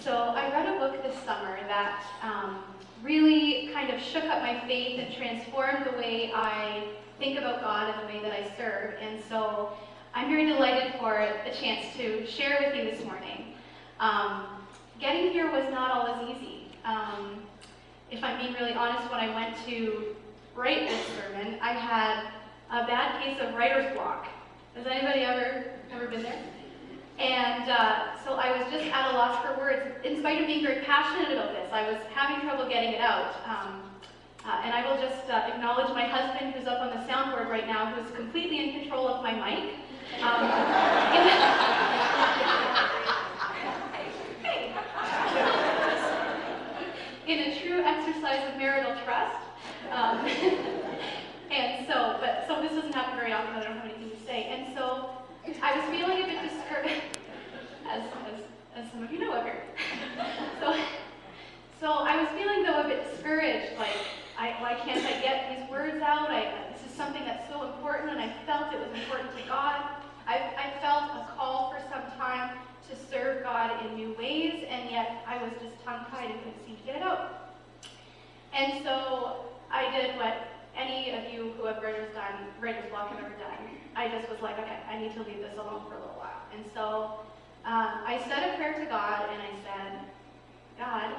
So I read a book this summer that really kind of shook up my faith and transformed the way I think about God and the way that I serve. And so I'm very delighted for the chance to share with you this morning. Getting here was not always easy. If I'm being really honest, when I went to write this sermon, I had a bad case of writer's block. Has anybody ever been there? And so I was just at a loss for words. In spite of being very passionate about this, I was having trouble getting it out. And I will just acknowledge my husband, who's up on the soundboard right now, who's completely in control of my mic. In a true exercise of marital trust. And so this doesn't happen very often, I don't have anything to say. And so I was feeling a bit discouraged, as some of you know up here. So I was feeling, though, a bit discouraged, like, why can't I get these words out? This is something that's so important, and I felt it was important to God. I felt a call for some time to serve God in new ways, and yet I was just tongue-tied and couldn't seem to get it out. And so I did what any of you who have writer's block have ever done. I just was like, okay, I need to leave this alone for a little while. And so I said a prayer to God, and I said, God,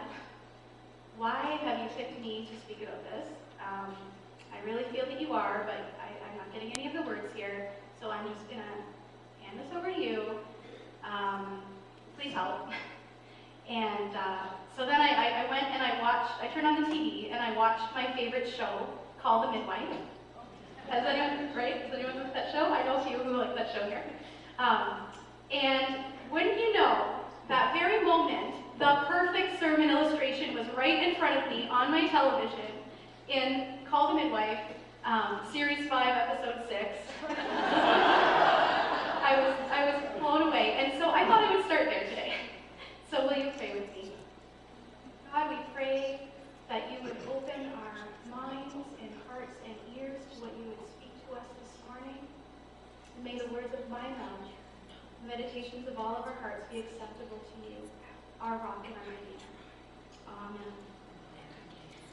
why have you picked me to speak about this? I really feel that you are, but I'm not getting any of the words here, so I'm just going to hand this over to you. Please help. And so then I went and I turned on the TV, and I watched my favorite show called The Midwife. Has anyone with that show? I know a few who like that show here. And wouldn't you know, that very moment, the perfect sermon illustration was right in front of me on my television in Called the Midwife, Series 5, Episode 6. I was blown away, and so I thought I would start there today. So will you pray with me? God, we pray that you would open our minds and hearts and ears to what you would speak to us this morning. And may the words of my mouth, the meditations of all of our hearts be acceptable to you, our rock and our redeemer. Amen.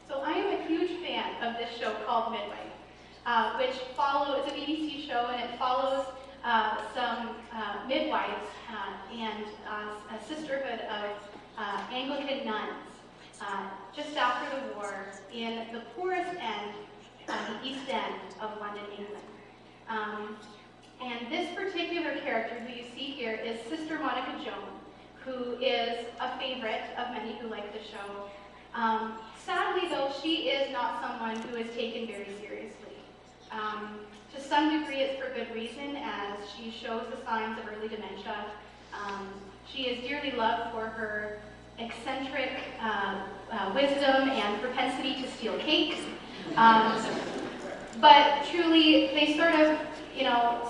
So I am a huge fan of this show called Midwife, which it's a BBC show, and it follows some midwives and a sisterhood of Anglican nuns just after the war in the poorest end, the East End of London, England. And this particular character who you see here is Sister Monica Joan, who is a favorite of many who like the show. Sadly, though, she is not someone who is taken very seriously. To some degree, it's for good reason, as she shows the signs of early dementia. She is dearly loved for her eccentric wisdom and propensity to steal cakes. But truly, they sort of,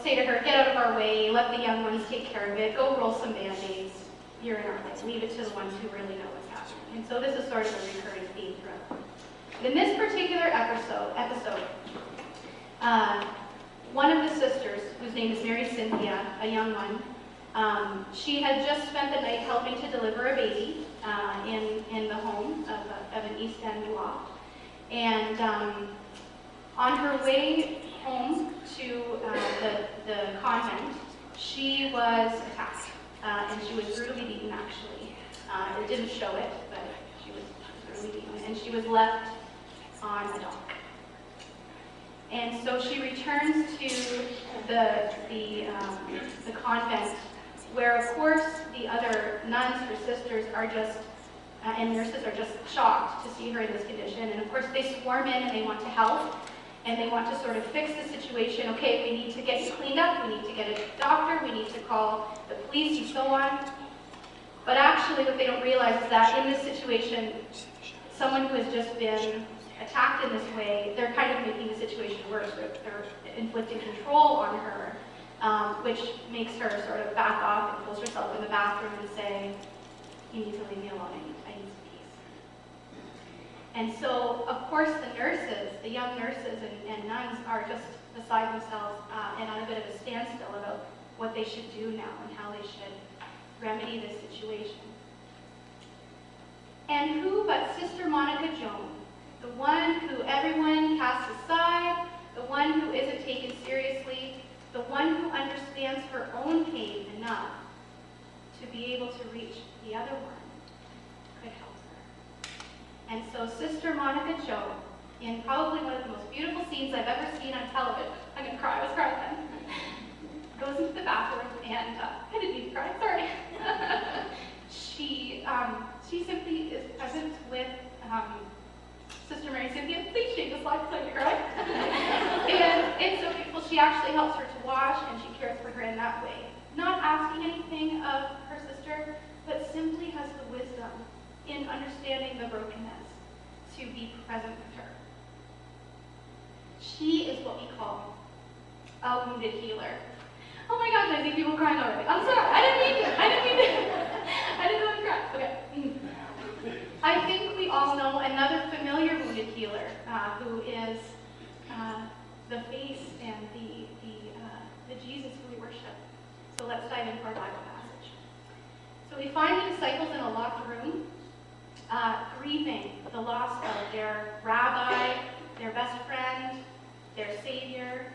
say to her, get out of our way, let the young ones take care of it, go roll some Band-Aids, you're in our way, leave it to the ones who really know what's happening. And so this is sort of a recurring theme throughout. In this particular episode, one of the sisters, whose name is Mary Cynthia, a young one, she had just spent the night helping to deliver a baby in the home of an East End loft. And on her way home to the convent, she was attacked, and she was brutally beaten, actually. It didn't show it, but she was brutally beaten, and she was left on a dock. And so she returns to the convent, where, of course, the other nuns, her sisters, are just, and nurses are just shocked to see her in this condition. And of course, they swarm in and they want to help, and they want to sort of fix the situation. Okay, we need to get you cleaned up, we need to get a doctor, we need to call the police, and so on. But actually, what they don't realize is that in this situation, someone who has just been attacked in this way, they're kind of making the situation worse. They're inflicting control on her, which makes her sort of back off and close herself in the bathroom and say, you need to leave me alone, I need some peace. And so, of course, the young nurses and nuns are just beside themselves and on a bit of a standstill about what they should do now and how they should remedy this situation. And who but Sister Monica Jones, the one who everyone casts aside, the one who isn't taken seriously, the one who understands her own pain enough to be able to reach the other one, could help her. And so Sister Monica Jones, in probably one of the most beautiful scenes I've ever seen on television, I'm going to cry, I was crying then, goes into the bathroom and, I didn't need to cry, sorry. She simply is present with Sister Mary Cynthia. Please shake the slide so I can cry. And it's so beautiful. She actually helps her to wash and she cares for her in that way. Not asking anything of her sister, but simply has the wisdom in understanding the brokenness to be present with her. She is what we call a wounded healer. Oh my gosh, I see people crying already. I'm sorry, I didn't mean to. I didn't know to cry. Okay. I think we all know another familiar wounded healer who is the face and the Jesus who we worship. So let's dive into our Bible passage. So we find the disciples in a locked room, grieving the loss of their rabbi, their best friend, their savior,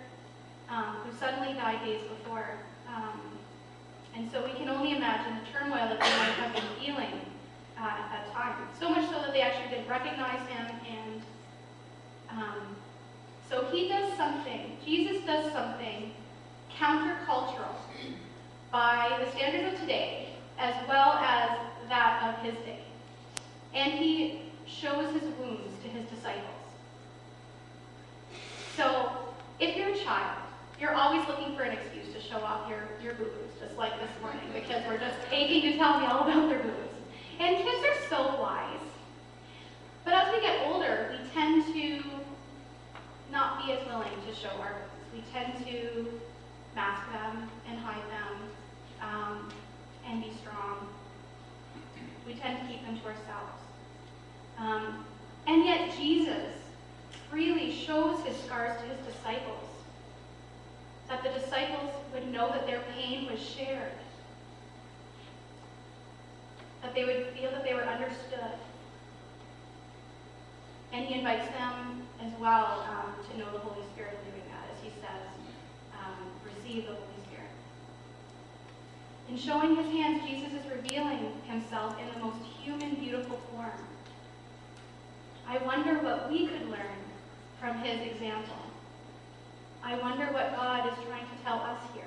who suddenly died days before. And so we can only imagine the turmoil that they might have been feeling at that time. So much so that they actually didn't recognize him. And so he does something, Jesus does something countercultural by the standards of today, as well as that of his day. And he shows his wounds to his disciples. So if you're a child, you're always looking for an excuse to show off your boo-boos, just like this morning. The kids were just aching to tell me all about their boo-boos. And kids are so wise. But as we get older, we tend to not be as willing to show our boo-boos. We tend to mask them and hide them and be strong. We tend to keep them to ourselves. And yet Jesus freely shows his scars to his disciples, that the disciples would know that their pain was shared, that they would feel that they were understood. And he invites them as well to know the Holy Spirit in doing that, as he says, receive the Holy Spirit. In showing his hands, Jesus is revealing himself in the most human, beautiful form. I wonder what we could learn from his example. I wonder what God is trying to tell us here.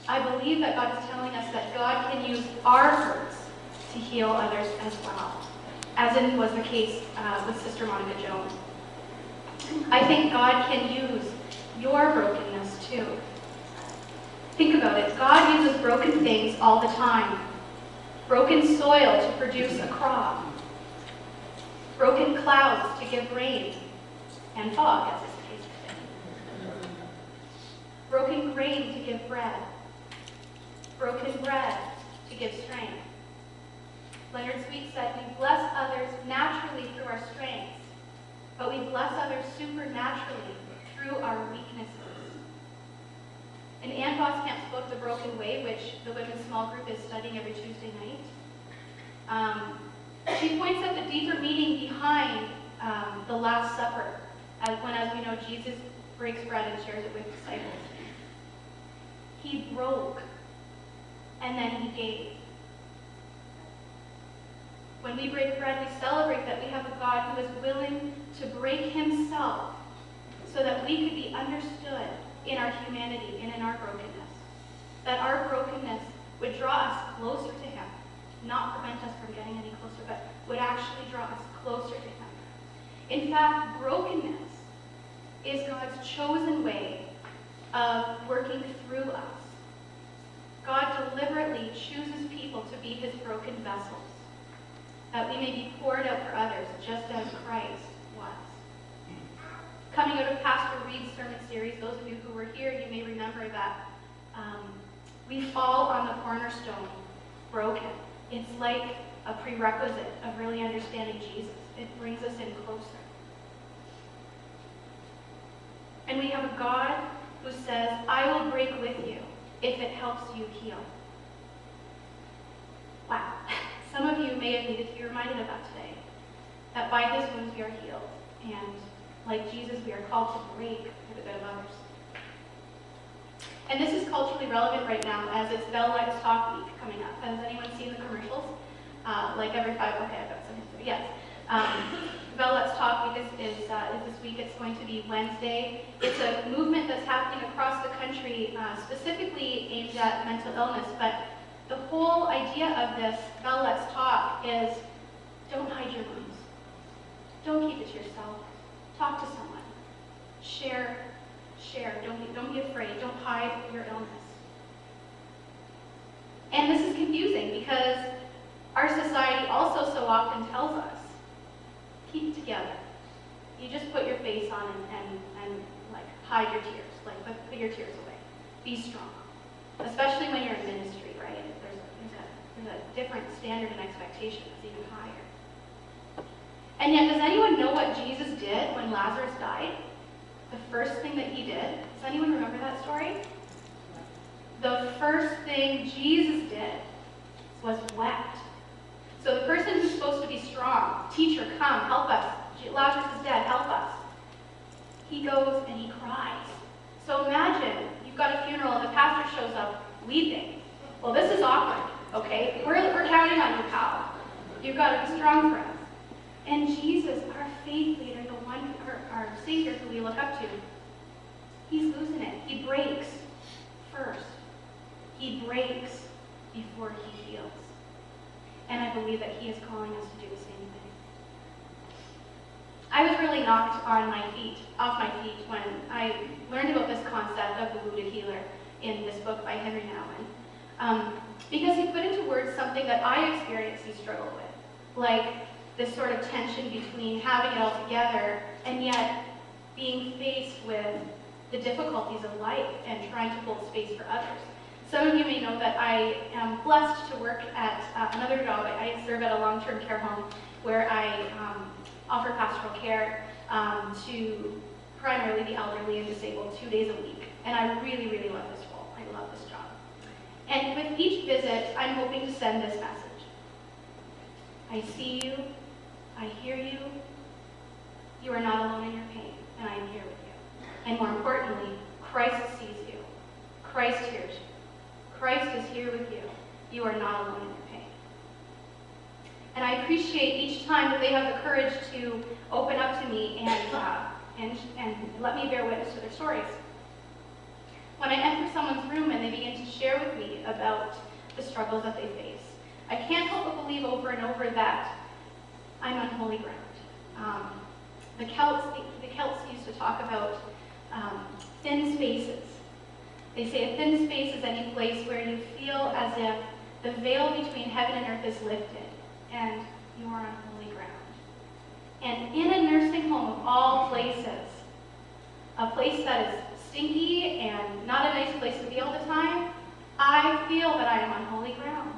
I believe that God is telling us that God can use our hurts to heal others as well, as in was the case with Sister Monica Jones. I think God can use your brokenness too. Think about it. God uses broken things all the time. Broken soil to produce a crop. Broken clouds to give rain and fog, as is the case today. Broken grain to give bread. Broken bread to give strength. Leonard Sweet said, we bless others naturally through our strengths, but we bless others supernaturally through our weaknesses. In Ann Voskamp's book, The Broken Way, which the women's small group is studying every Tuesday night, she points out the deeper meaning behind the Last Supper, as we know, Jesus breaks bread and shares it with disciples. He broke, and then he gave. When we break bread, we celebrate that we have a God who is willing to break himself so that we could be understood in our humanity and in our brokenness. That our brokenness would draw us closer to him, not prevent us from getting any closer, but would actually draw us closer to him. In fact, brokenness is God's chosen way of working through us. God deliberately chooses people to be his broken vessels, that we may be poured out for others, just as Christ was. Coming out of Pastor Reed's sermon series, those of you who were here, you may remember that we fall on the cornerstone broken. It's like a prerequisite of really understanding Jesus. It brings us in closer. And we have a God who says, I will break with you if it helps you heal. Wow. Some of you may have needed to be reminded of that today. That by his wounds we are healed. And like Jesus, we are called to break for the good of others. And this is culturally relevant right now as it's Bell Let's Talk Week coming up. Has anyone seen the commercials? Like every 5, okay, I've got some history, yes. Bell Let's Talk Week is this week. It's going to be Wednesday. It's a movement that's happening across the country, specifically aimed at mental illness. But the whole idea of this Bell Let's Talk is don't hide your wounds. Don't keep it to yourself. Talk to someone. Share. Don't be afraid. Don't hide your illness. And this is confusing because our society also so often tells us, keep it together. You just put your face on and like hide your tears. Like put your tears away. Be strong. Especially when you're in ministry, right? There's a different standard and expectation that's even higher. And yet, does anyone know what Jesus did when Lazarus died? The first thing that he did. Does anyone remember that story? The first thing Jesus did was wept. So the person who's supposed to be strong, teacher, come, help us. Lazarus is dead, help us. He goes and he cries. So imagine you've got a funeral and the pastor shows up weeping. Well, this is awkward, okay? We're counting on you, pal. You've got to be strong for us. And Jesus, our faith leader, the one, our Savior who we look up to, he's losing it. He breaks first. He breaks before he heals. And I believe that he is calling us to do the same thing. I was really knocked off my feet when I learned about this concept of the wounded healer in this book by Henry Nouwen. Because he put into words something that I experienced and struggled with. Like this sort of tension between having it all together and yet being faced with the difficulties of life and trying to hold space for others. Some of you may know that I am blessed to work at another job. I serve at a long-term care home where I offer pastoral care to primarily the elderly and disabled 2 days a week. And I really, really love this role. I love this job. And with each visit, I'm hoping to send this message. I see you. I hear you. You are not alone in your pain, and I am here with you. And more importantly, Christ sees you. Christ hears you. Christ is here with you. You are not alone in your pain. And I appreciate each time that they have the courage to open up to me and let me bear witness to their stories. When I enter someone's room and they begin to share with me about the struggles that they face, I can't help but believe over and over that I'm on holy ground. The Celts used to talk about thin spaces. They say a thin space is any place where you feel as if the veil between heaven and earth is lifted and you are on holy ground. And in a nursing home of all places, a place that is stinky and not a nice place to be all the time, I feel that I am on holy ground.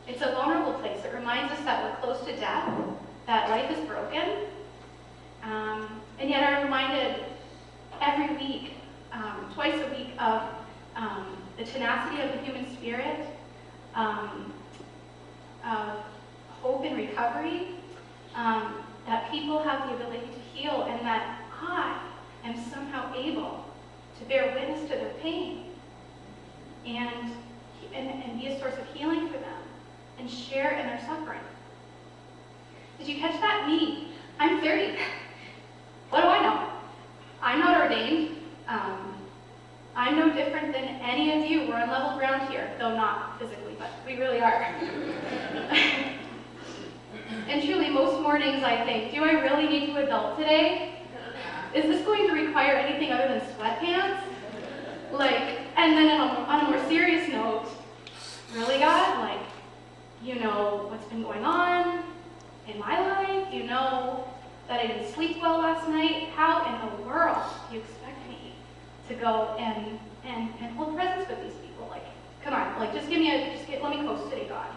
It's a vulnerable place. It reminds us that we're close to death, that life is broken, and yet I'm reminded every week, twice a week, of the tenacity of the human spirit, of hope and recovery, that people have the ability to heal, and that I am somehow able to bear witness to their pain and be a source of healing for them and share in their suffering. Did you catch that? Me. I'm 30. What do I know? I'm not ordained. I'm no different than any of you. We're on level ground here, though not physically, but we really are. And truly, most mornings I think, do I really need to adult today? Is this going to require anything other than sweatpants? And then on a more serious note, really, God? You know what's been going on in my life? You know that I didn't sleep well last night? How in the world do you expect me to go and hold presents with these people? Come on, just let me coast today, God.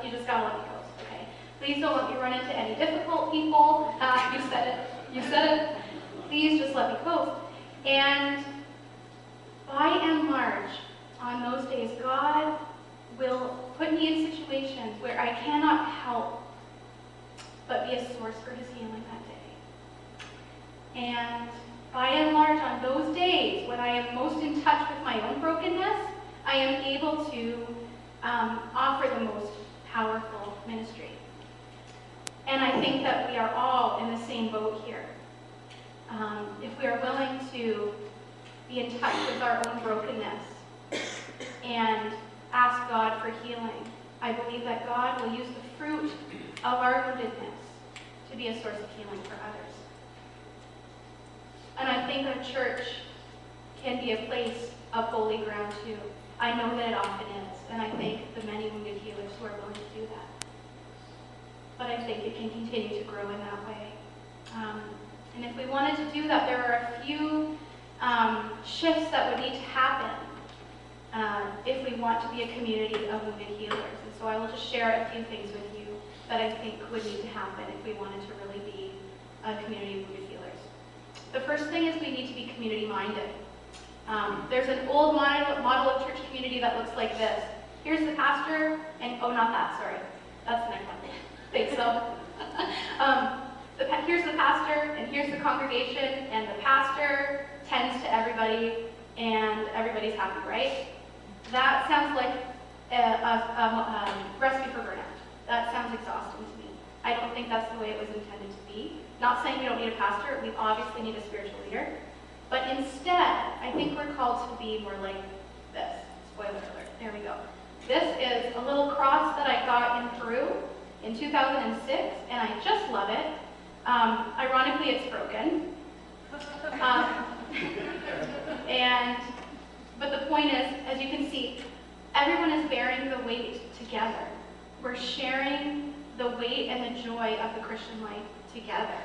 You just gotta let me coast, okay? Please don't let me run into any difficult people. You said it. Please just let me coast. And by and large, on those days, God will put me in situations help, but be a source for his healing that day. And by and large, on those days when I am most in touch with my own brokenness, I am able to offer the most powerful ministry. And I think that we are all in the same boat here. If we are willing to be in touch with our own brokenness and ask God for healing, I believe that God will use the fruit of our woundedness to be a source of healing for others. And I think our church can be a place of holy ground too. I know that it often is, and I thank the many wounded healers who are willing to do that. But I think it can continue to grow in that way. And if we wanted to do that, there are a few shifts that would need to happen if we want to be a community of wounded healers. And so I will just share a few things with you that I think would need to happen if we wanted to really be a community of wounded healers. The first thing is we need to be community-minded. There's an old model of church community that looks like this. Here's the pastor, and oh, not that, sorry. That's the next one. Thanks, so. Here's the pastor, and here's the congregation, and the pastor tends to everybody, and everybody's happy, right? That sounds like a recipe for burnout. That sounds exhausting to me. I don't think that's the way it was intended to be. Not saying we don't need a pastor, we obviously need a spiritual leader. But instead, I think we're called to be more like this. Spoiler alert, there we go. This is a little cross that I got in Peru in 2006, and I just love it. Ironically, it's broken. But the point is, as you can see, everyone is bearing the weight together. We're sharing the weight and the joy of the Christian life together.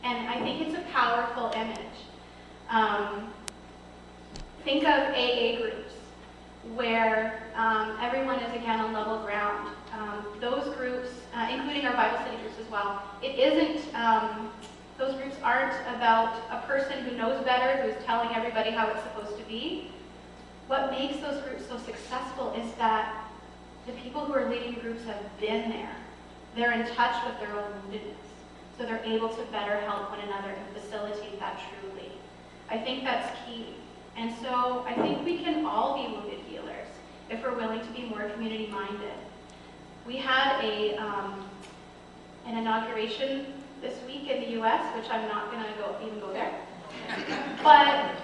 And I think it's a powerful image. Think of AA groups, where everyone is again on level ground. Those groups, including our Bible study groups as well, it isn't, those groups aren't about a person who knows better, who's telling everybody how it's supposed to be. What makes those groups so successful is that the people who are leading groups have been there. They're in touch with their own woundedness, so they're able to better help one another and facilitate that truly. I think that's key. And so I think we can all be wounded healers if we're willing to be more community-minded. We had an inauguration this week in the U.S., which I'm not going to even go there. But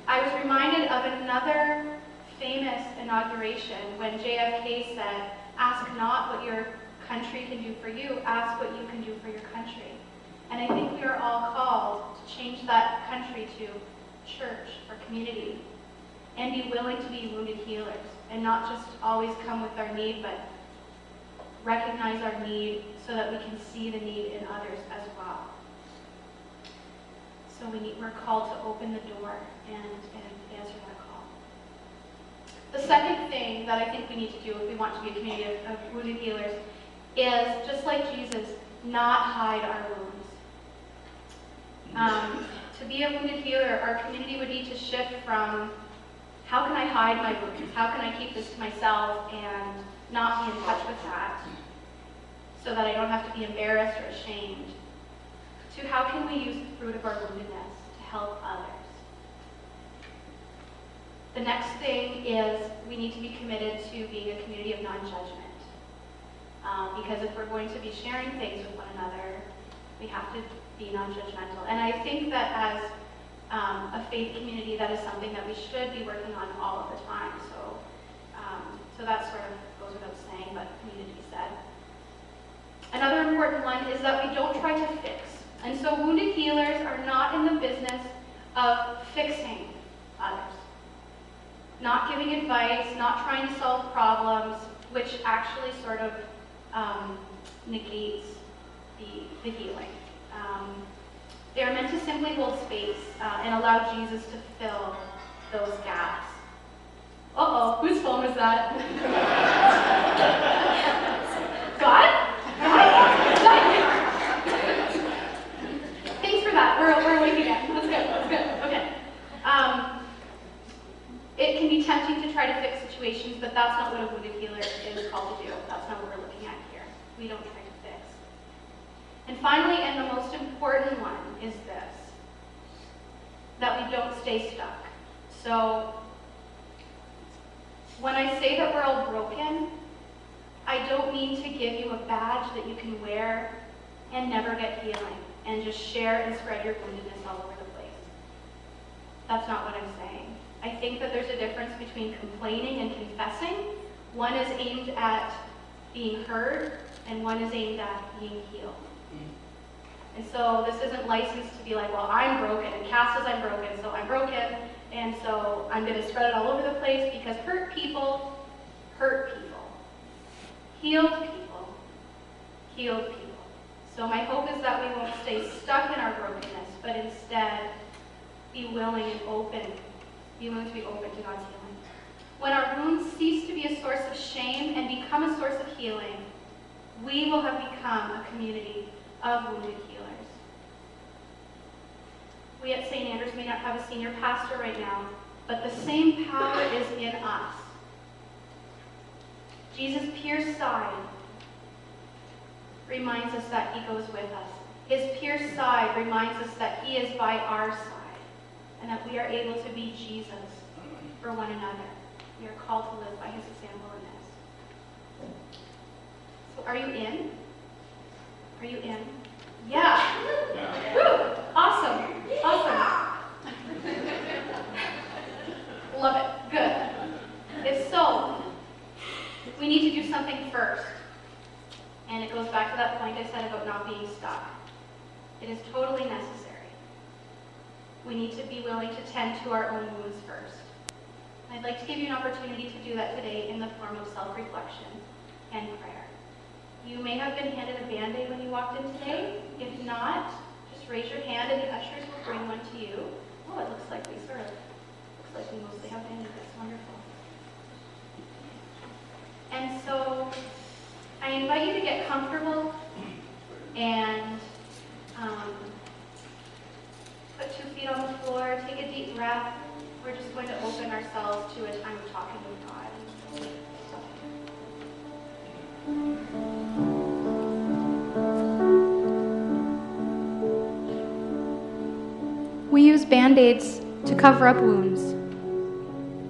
I was reminded of another famous inauguration when JFK said, "Ask not what your country can do for you, ask what you can do for your country." And I think we are all called to change that country to church or community and be willing to be wounded healers and not just always come with our need, but recognize our need so that we can see the need in others as well. So we're called to open the door and answer that call. The second thing that I think we need to do if we want to be a community of wounded healers is, just like Jesus, not hide our wounds. To be a wounded healer, our community would need to shift from, how can I hide my wounds? How can I keep this to myself and not be in touch with that so that I don't have to be embarrassed or ashamed, to how can we use the fruit of our woundedness to help others? The next thing is we need to be committed to being a community of non-judgment. Because if we're going to be sharing things with one another, we have to be non-judgmental. And I think that as a faith community, that is something that we should be working on all of the time. So that sort of goes without saying, but needed to be said. Another important one is that we don't try to fix. And so wounded healers are not in the business of fixing others. Not giving advice, not trying to solve problems, which actually sort of negates the healing. They are meant to simply hold space and allow Jesus to fill those gaps. Uh-oh, whose phone was that? God? Thanks for that. We're awake again. That's good. Okay. It can be tempting to try to fix situations, but that's not what a wounded healer is called to do. That's not what we're looking at here. we don't try to fix. And finally, and the most important one, is this, that we don't stay stuck. So when I say that we're all broken, I don't mean to give you a badge that you can wear and never get healing and just share and spread your woundedness all over the place. That's not what I'm saying. I think that there's a difference between complaining and confessing. One is aimed at being heard, and one is aimed at being healed. And so this isn't licensed to be like, well, I'm broken, and Cass says I'm broken, so I'm broken, and so I'm going to spread it all over the place, because hurt people hurt people. Healed people healed people. So my hope is that we won't stay stuck in our brokenness, but instead be willing and open. Be willing to be open to God's healing. When our wounds cease to be a source of shame and become a source of healing, we will have become a community of wounded healers. We at St. Andrews may not have a senior pastor right now, but the same power is in us. Jesus' pierced side reminds us that he goes with us. His pierced side reminds us that he is by our side, and that we are able to be Jesus for one another. We are called to live by his example in this. So are you in? Are you in? Yeah. Woo! Awesome. Awesome. Love it. Good. If so, we need to do something first. And it goes back to that point I said about not being stuck. It is totally necessary. We need to be willing to tend to our own wounds first. I'd like to give you an opportunity to do that today in the form of self-reflection and prayer. You may have been handed a Band-Aid when you walked in today. If not, just raise your hand and the ushers will bring one to you. Oh, it looks like we mostly have Band-Aids. That's wonderful. And so I invite you to get comfortable and put 2 feet on the floor, take a deep breath. We're just going to open ourselves to a time of talking with God. We use Band-Aids to cover up wounds,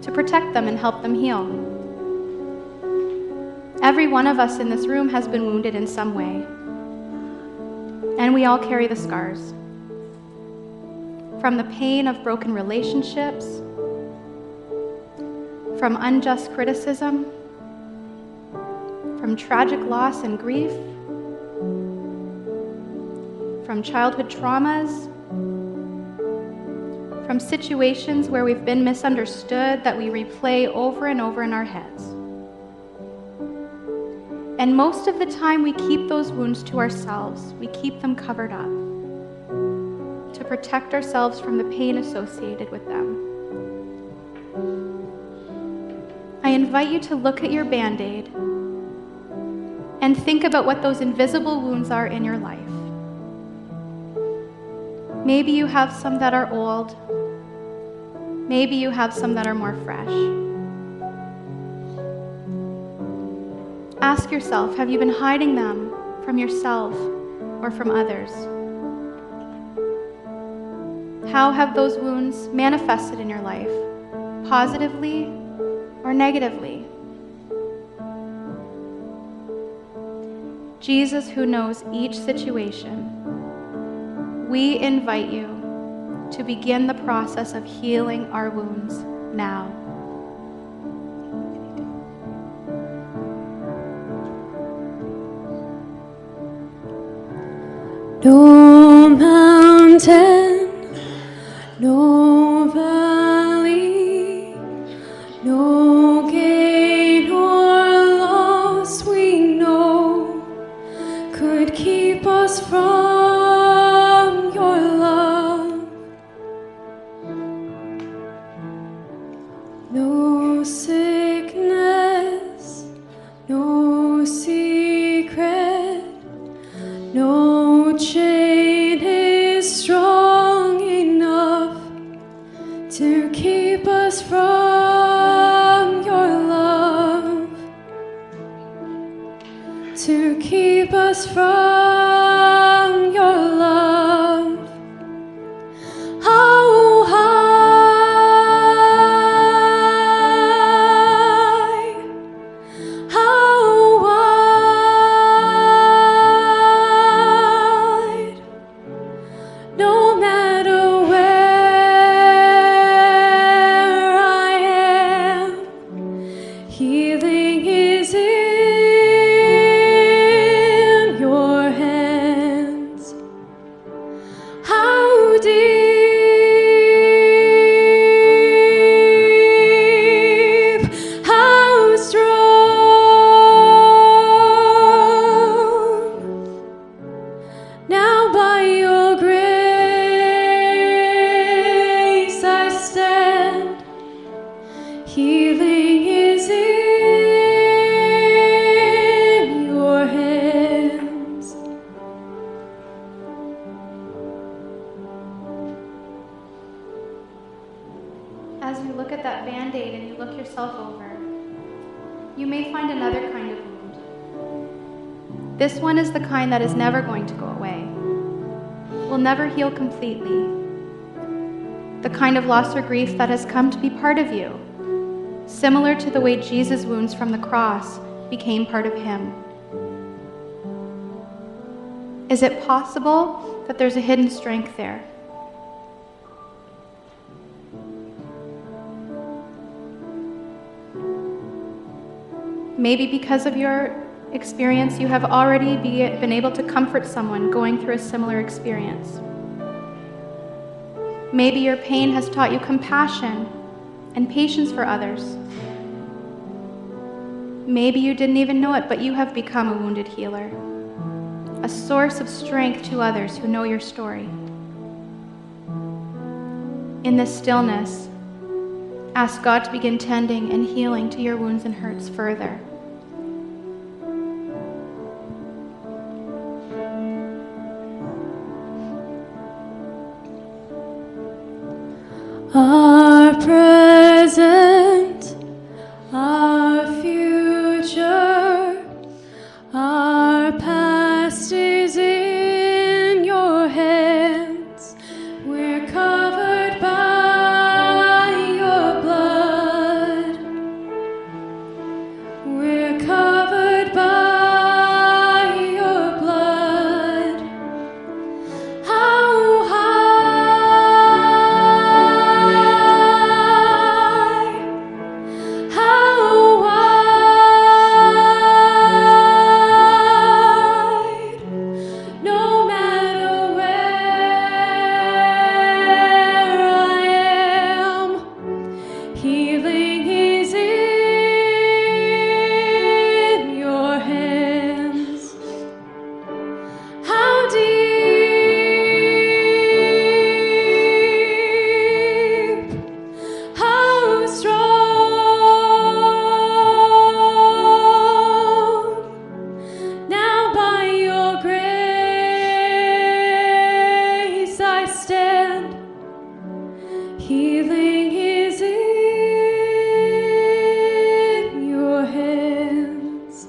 to protect them and help them heal. Every one of us in this room has been wounded in some way, and we all carry the scars. From the pain of broken relationships, from unjust criticism, from tragic loss and grief, from childhood traumas, from situations where we've been misunderstood that we replay over and over in our heads. And most of the time we keep those wounds to ourselves. We keep them covered up to protect ourselves from the pain associated with them. I invite you to look at your Band-Aid and think about what those invisible wounds are in your life. Maybe you have some that are old. Maybe you have some that are more fresh. Ask yourself, have you been hiding them from yourself or from others? How have those wounds manifested in your life, positively or negatively? Jesus, who knows each situation, we invite you to begin the process of healing our wounds now. No mountain, no valley, no gain or loss we know could keep us from your love. No sickness, no secret, no chain is strong to keep us from your love. How high, how wide, no matter where I am, healing is in your hands. How deep, how strong, now by your grace I stand. Healing is in your hands. As you look at that Band-Aid and you look yourself over, you may find another kind of wound. This one is the kind that is never going to go away, will never heal completely. The kind of loss or grief that has come to be part of you, similar to the way Jesus' wounds from the cross became part of him. Is it possible that there's a hidden strength there? Maybe because of your experience, you have already been able to comfort someone going through a similar experience. Maybe your pain has taught you compassion and patience for others. Maybe you didn't even know it, but you have become a wounded healer, a source of strength to others who know your story. In this stillness, ask God to begin tending and healing to your wounds and hurts further. Our present, our future, our past is in your hands. We're covered by your blood. We're covered by your blood. How high, how wide, no matter where I am, healing is in your hands. How deep, how strong, now by your grace I stand. Healing is in your hands.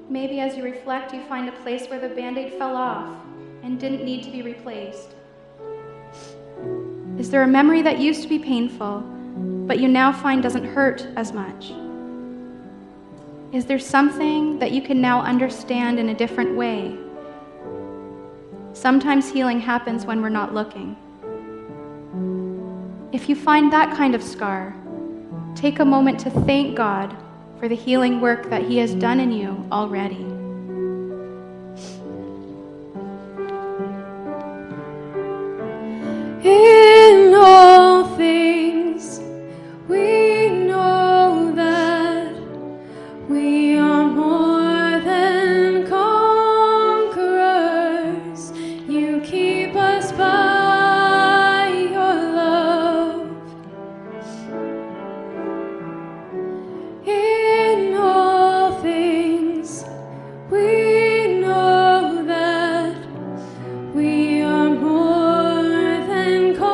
Maybe as you reflect, you find a place where the Band-Aid fell off and didn't need to be replaced. Is there a memory that used to be painful, but you now find doesn't hurt as much? Is there something that you can now understand in a different way? Sometimes healing happens when we're not looking. If you find that kind of scar, take a moment to thank God for the healing work that He has done in you already. In all things, we know that we are more than conquerors. You keep us by your love. In all things, we know that we are more than conquerors.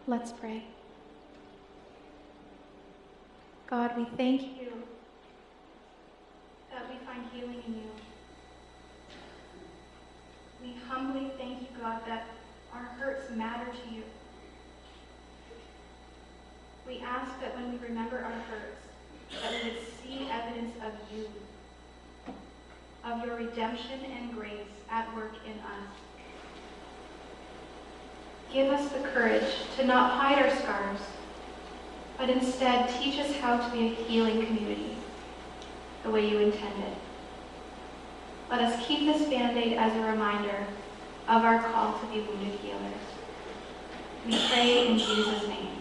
Let's pray. God, we thank you that we find healing in you. We humbly thank you, God, that our hurts matter to you. We ask that when we remember our hurts, that we would see evidence of you, of your redemption and grace at work in us. Give us the courage to not hide our scars, but instead teach us how to be a healing community the way you intended. Let us keep this Band-Aid as a reminder of our call to be wounded healers. We pray in Jesus' name.